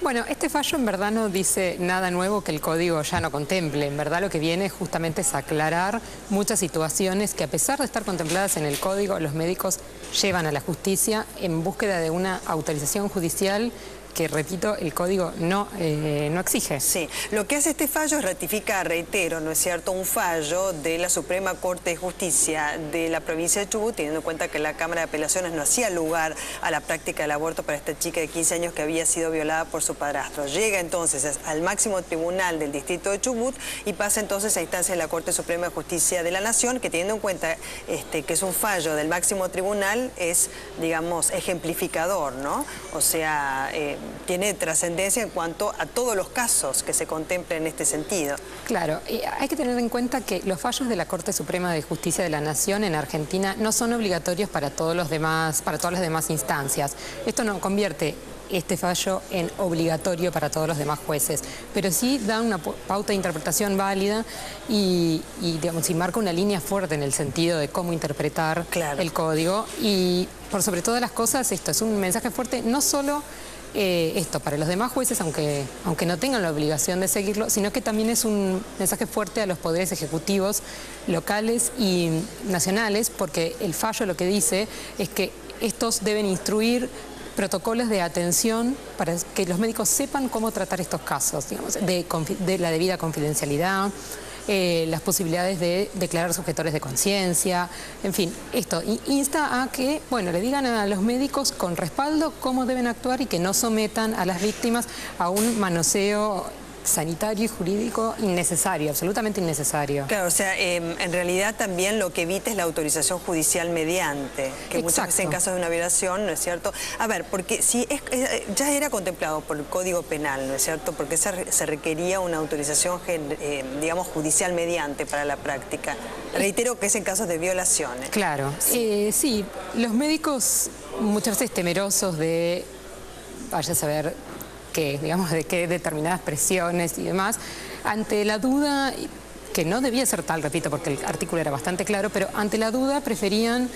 Bueno, este fallo en verdad no dice nada nuevo que el código ya no contemple. En verdad lo que viene justamente es aclarar muchas situaciones que, a pesar de estar contempladas en el código, los médicos llevan a la justicia en búsqueda de una autorización judicial que, repito, el código no exige. Sí, lo que hace este fallo es ratificar, reitero, ¿no es cierto?, un fallo de la Suprema Corte de Justicia de la provincia de Chubut, teniendo en cuenta que la Cámara de Apelaciones no hacía lugar a la práctica del aborto para esta chica de 15 años que había sido violada por su padrastro. Llega entonces al máximo tribunal del distrito de Chubut y pasa entonces a instancia de la Corte Suprema de Justicia de la Nación, que, teniendo en cuenta que es un fallo del máximo tribunal, es, digamos, ejemplificador, ¿no? O sea, tiene trascendencia en cuanto a todos los casos que se contemplan en este sentido. Claro, hay que tener en cuenta que los fallos de la Corte Suprema de Justicia de la Nación en Argentina no son obligatorios para todas las demás instancias. Esto no convierte este fallo en obligatorio para todos los demás jueces, pero sí da una pauta de interpretación válida y digamos, y marca una línea fuerte en el sentido de cómo interpretar el código. Y por sobre todas las cosas, esto es un mensaje fuerte, no solo esto para los demás jueces, aunque no tengan la obligación de seguirlo, sino que también es un mensaje fuerte a los poderes ejecutivos locales y nacionales, porque el fallo lo que dice es que estos deben instruir protocolos de atención para que los médicos sepan cómo tratar estos casos, digamos, de la debida confidencialidad, las posibilidades de declarar sujetores de conciencia, en fin, esto insta a que, bueno, le digan a los médicos con respaldo cómo deben actuar y que no sometan a las víctimas a un manoseo sanitario y jurídico innecesario, absolutamente innecesario. Claro, o sea, en realidad también lo que evita es la autorización judicial mediante, que muchas veces en casos de una violación, ¿no es cierto? A ver, porque si ya era contemplado por el Código Penal, ¿no es cierto? Porque se requería una autorización, digamos, judicial mediante para la práctica. Reitero que es en casos de violaciones. Claro, sí, los médicos muchas veces temerosos de, vaya a saber, digamos, de qué determinadas presiones y demás, ante la duda, que no debía ser tal, repito, porque el artículo era bastante claro, pero ante la duda preferían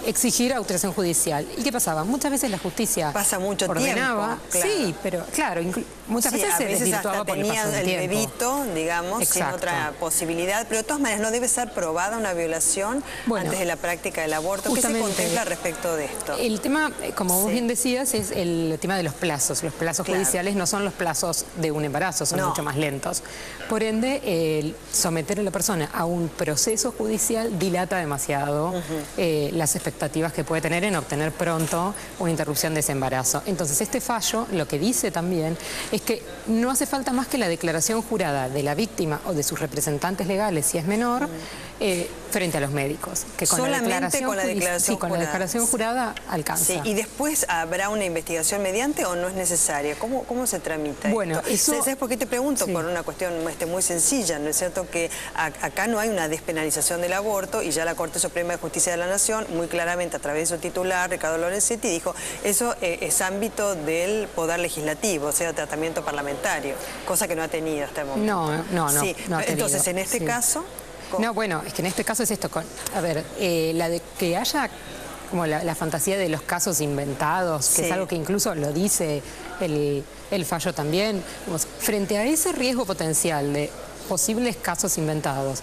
exigir autorización judicial. ¿Y qué pasaba? Muchas veces la justicia pasa mucho ordenaba, tiempo, claro. Sí, pero claro, muchas veces se desvirtuaba por el paso del tiempo. El bebito, digamos, sin otra posibilidad, pero de todas maneras no debe ser probada una violación antes de la práctica del aborto. ¿Qué se contempla respecto de esto? El tema, como vos bien decías, es el tema de los plazos. Los plazos judiciales no son los plazos de un embarazo, son mucho más lentos. Por ende, someter a la persona a un proceso judicial dilata demasiado las expectativas que puede tener en obtener pronto una interrupción de ese embarazo. Entonces, este fallo lo que dice también es que no hace falta más que la declaración jurada de la víctima o de sus representantes legales, si es menor, frente a los médicos. Que con solamente con la declaración jurada. Con la declaración jurada alcanza. Sí, ¿y después habrá una investigación mediante o no es necesaria? ¿Cómo se tramita bueno, esto? ¿Sabes por qué te pregunto? Por una cuestión muy sencilla, ¿no es cierto? Que acá no hay una despenalización del aborto y ya la Corte Suprema de Justicia de la Nación, muy claramente a través de su titular, Ricardo Lorenzetti, dijo, eso es ámbito del Poder Legislativo, o sea, tratamiento parlamentario, cosa que no ha tenido hasta el momento. No sí. ha tenido. Entonces, en este caso... No, bueno, es que en este caso es esto, a ver, la de que haya como la fantasía de los casos inventados, que es algo que incluso lo dice el fallo también, digamos, frente a ese riesgo potencial de posibles casos inventados,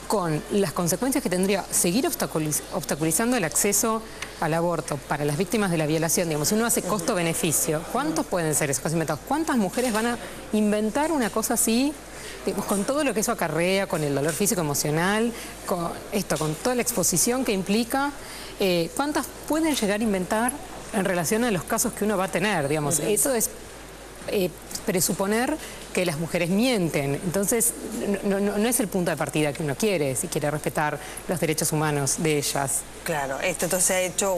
con las consecuencias que tendría seguir obstaculizando el acceso al aborto para las víctimas de la violación, digamos, si uno hace costo-beneficio, ¿cuántos pueden ser esos casos inventados? ¿Cuántas mujeres van a inventar una cosa así? Con todo lo que eso acarrea, con el dolor físico-emocional, con toda la exposición que implica, ¿cuántas pueden llegar a inventar en relación a los casos que uno va a tener? Digamos, eso es presuponer que las mujeres mienten. Entonces, no es el punto de partida que uno quiere, si quiere respetar los derechos humanos de ellas. Claro, entonces se ha hecho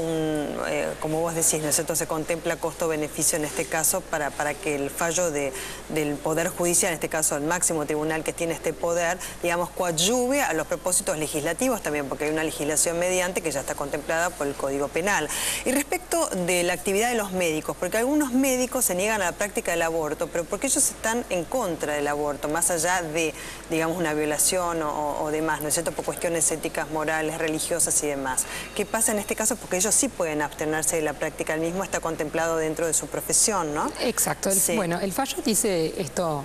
como vos decís, ¿no es cierto? Se contempla costo-beneficio en este caso para que el fallo del Poder Judicial, en este caso el máximo tribunal que tiene este poder, digamos, coadyuve a los propósitos legislativos también, porque hay una legislación mediante que ya está contemplada por el Código Penal. Y respecto de la actividad de los médicos, porque algunos médicos se niegan a la práctica del aborto, pero porque ellos están en en contra del aborto, más allá de, digamos, una violación o demás, ¿no es cierto?, por cuestiones éticas, morales, religiosas y demás. ¿Qué pasa en este caso? Porque ellos sí pueden abstenerse de la práctica del mismo, está contemplado dentro de su profesión, ¿no? Exacto. Bueno, el fallo dice esto...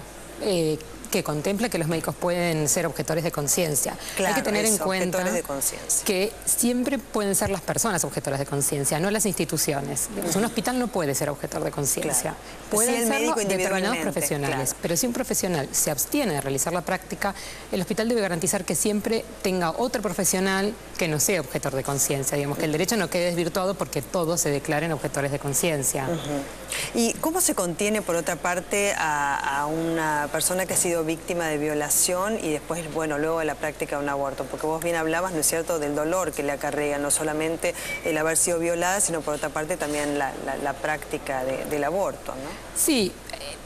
que contempla que los médicos pueden ser objetores de conciencia. Claro, hay que tener en cuenta que siempre pueden ser las personas objetoras de conciencia, no las instituciones. Un hospital no puede ser objetor de conciencia. Claro. Pueden serlo médico determinados profesionales, claro. pero si un profesional se abstiene de realizar la práctica, el hospital debe garantizar que siempre tenga otro profesional que no sea objetor de conciencia. Digamos, que el derecho no quede desvirtuado porque todos se declaren objetores de conciencia. ¿Y cómo se contiene, por otra parte, a una persona que ha sido víctima de violación y después, bueno, luego de la práctica de un aborto? Porque vos bien hablabas, ¿no es cierto?, del dolor que le acarrea, no solamente el haber sido violada, sino por otra parte también la práctica del aborto, ¿no? Sí,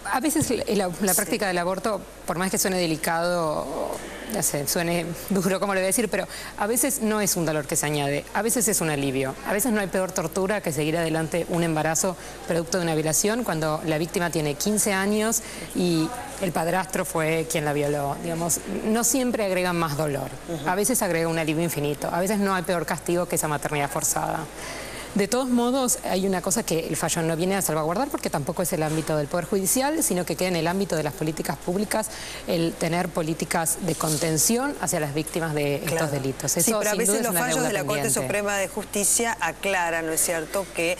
a veces la práctica del aborto, por más que suene delicado, no sé, suene duro como le voy a decir, pero a veces no es un dolor que se añade, a veces es un alivio. A veces no hay peor tortura que seguir adelante un embarazo producto de una violación cuando la víctima tiene 15 años y el padrastro fue quien la violó. Digamos, no siempre agregan más dolor, a veces agrega un alivio infinito, a veces no hay peor castigo que esa maternidad forzada. De todos modos, hay una cosa que el fallo no viene a salvaguardar porque tampoco es el ámbito del Poder Judicial, sino que queda en el ámbito de las políticas públicas el tener políticas de contención hacia las víctimas de estos delitos. Eso, sí, pero a veces los fallos de la Corte Suprema de Justicia aclaran, ¿no es cierto?, que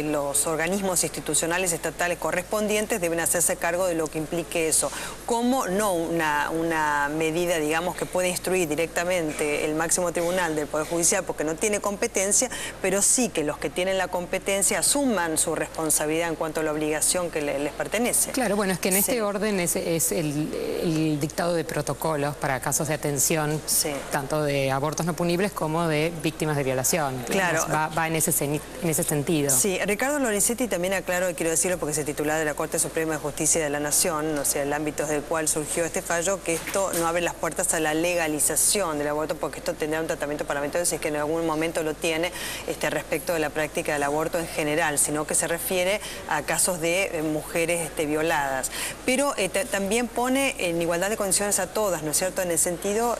los organismos institucionales estatales correspondientes deben hacerse cargo de lo que implique eso. Como no una medida, digamos, que puede instruir directamente el máximo tribunal del Poder Judicial porque no tiene competencia, pero sí que los que tienen la competencia asuman su responsabilidad en cuanto a la obligación que les pertenece. Claro, bueno, es que en este orden es el dictado de protocolos para casos de atención, tanto de abortos no punibles como de víctimas de violación. Claro. Va en ese sentido. Sí, Ricardo Lorenzetti también aclaró, y quiero decirlo porque se titular de la Corte Suprema de Justicia de la Nación, o sea, el ámbito del cual surgió este fallo, que esto no abre las puertas a la legalización del aborto, porque esto tendrá un tratamiento parlamentario si es que en algún momento lo tiene respecto de la práctica del aborto en general, sino que se refiere a casos de mujeres violadas. Pero también pone en igualdad de condiciones a todas, ¿no es cierto?, en el sentido,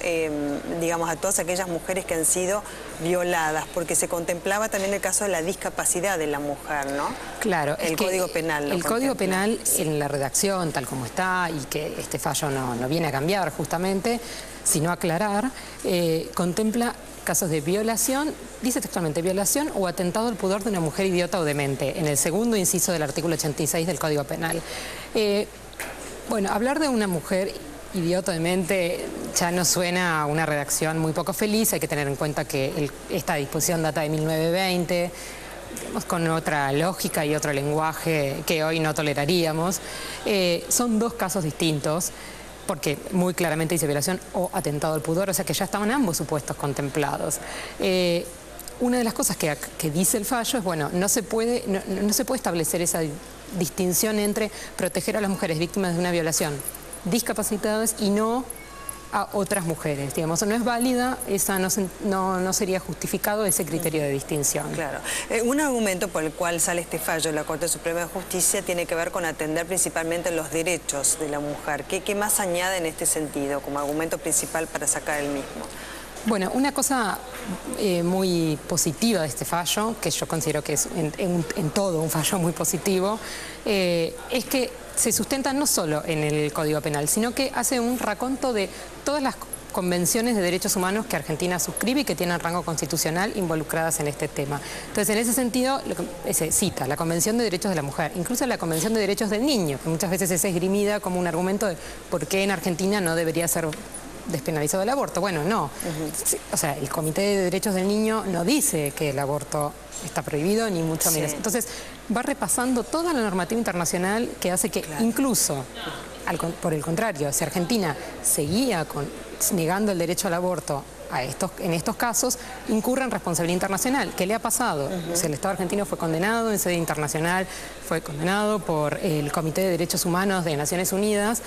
digamos, a todas aquellas mujeres que han sido violadas, porque se contemplaba también el caso de la discapacidad de la mujer, ¿no? Claro. El Código Penal. El Código Penal, en la redacción, tal como está, y que este fallo no viene a cambiar justamente, sino a aclarar, contempla casos de violación, dice textualmente, violación o atentado al pudor de una mujer idiota o demente, en el segundo inciso del artículo 86 del Código Penal. Bueno, hablar de una mujer idiota o demente ya nos suena a una redacción muy poco feliz. Hay que tener en cuenta que esta disposición data de 1920, con otra lógica y otro lenguaje que hoy no toleraríamos. Son dos casos distintos, porque muy claramente dice violación o atentado al pudor, o sea que ya estaban ambos supuestos contemplados. Una de las cosas que dice el fallo es, bueno, no se puede establecer esa distinción entre proteger a las mujeres víctimas de una violación discapacitadas y no a otras mujeres, digamos, no es válida, no sería justificado ese criterio de distinción. Claro. Un argumento por el cual sale este fallo de la Corte Suprema de Justicia tiene que ver con atender principalmente los derechos de la mujer. ¿Qué más añade en este sentido como argumento principal para sacar el mismo? Bueno, una cosa muy positiva de este fallo, que yo considero que es en todo un fallo muy positivo, es que se sustenta no solo en el Código Penal, sino que hace un raconto de todas las convenciones de derechos humanos que Argentina suscribe y que tienen rango constitucional involucradas en este tema. Entonces, en ese sentido, se cita la Convención de Derechos de la Mujer, incluso la Convención de Derechos del Niño, que muchas veces es esgrimida como un argumento de por qué en Argentina no debería ser despenalizado el aborto. Bueno, no. O sea, el Comité de Derechos del Niño no dice que el aborto está prohibido, ni mucho menos. Entonces, va repasando toda la normativa internacional que hace que incluso, por el contrario, si Argentina seguía negando el derecho al aborto en estos casos, incurre en responsabilidad internacional. ¿Qué le ha pasado? O sea, el Estado argentino fue condenado en sede internacional, fue condenado por el Comité de Derechos Humanos de Naciones Unidas,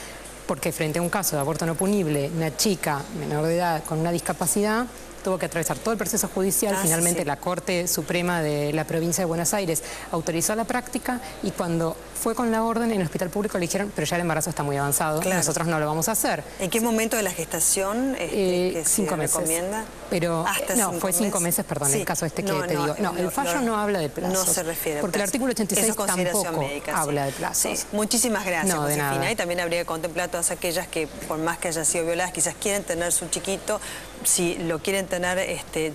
porque frente a un caso de aborto no punible, una chica menor de edad con una discapacidad tuvo que atravesar todo el proceso judicial. Finalmente la Corte Suprema de la provincia de Buenos Aires autorizó la práctica y cuando fue con la orden, en el hospital público le dijeron, pero ya el embarazo está muy avanzado, Claro. nosotros no lo vamos a hacer. ¿En qué momento de la gestación que 5 se meses. recomienda? Pero, ¿Hasta no, 5 fue 5 meses, perdón, Sí. el caso que te digo. No, el fallo no habla de plazos. No se refiere a porque el plazos. artículo 86 Es consideración tampoco médica, habla sí. de plazos. Sí. Muchísimas gracias, No, de Josefina. nada. Y también habría que contemplar a todas aquellas que, por más que hayan sido violadas, quizás quieren tener su chiquito, si lo quieren tener,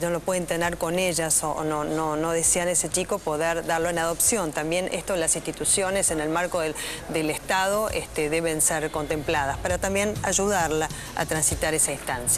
no lo pueden tener con ellas o no desean ese chico, poder darlo en adopción. También esto, las instituciones en el marco del Estado deben ser contempladas para también ayudarla a transitar esa instancia.